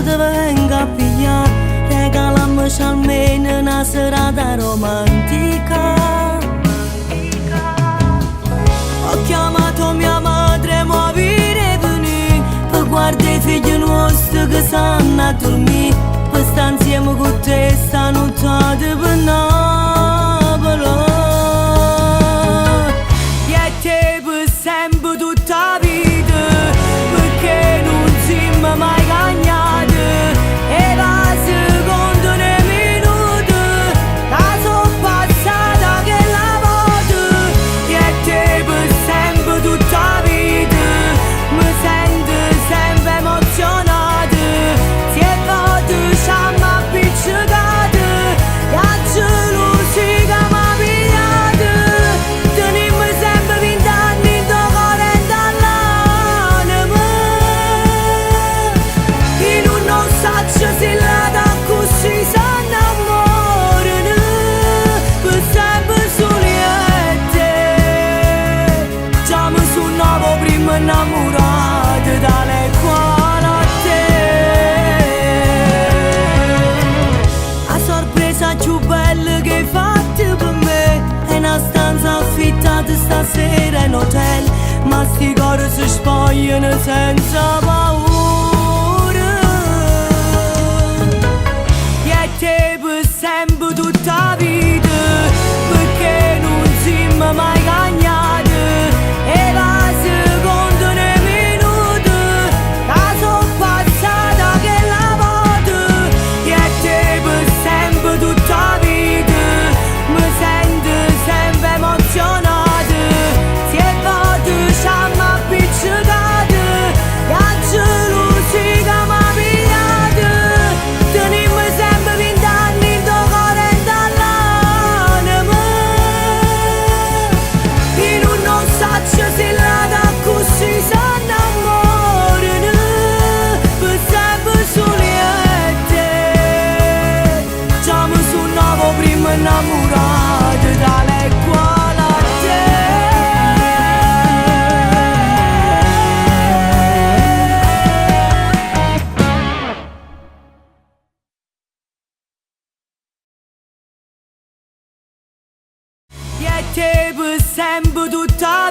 te venga a pigliare, regalamici almeno una serata romantica. Ho chiamato mia madre, mo vire venì, per guardare i figli nostri che stanno a dormire, per stare insieme con te stanotte per Napoli. E te per sempre tutta vita, perché non siamo mai cagnati, e va secondo nei minuti, la so passata che la voto. E te per sempre tutta vita, mi sento sempre emozionata, se voto ci hanno appiccicati, e a gelosi che m'ha pigliato, tenimmo sempre 20 anni in tuo cuore e dall'anima. In un non saccio si lata così s'annamorano, per sempre soli e te. Già mi sono prima innamorata dalle quali a te. A sorpresa più bella che hai fatto per me è una stanza affittata stasera in hotel, ma sti cori si spogliano senza paura. E te per sempre tutta vita, perché non siamo mai cagnati, e va secondo nei minuti, la so passata che la voto. E te per sempre tutta vita, mi sento sempre emozionata, se voto ci hanno appiccicati, e a gelosi che m'ha pigliato, tenimmo sempre 20 anni in tuo cuore e dall'anima. In un non saccio si lata così s'annamorano, per sempre soli e te. Già mi sono prima innamorata dalle quali a te. E te per sempre tutta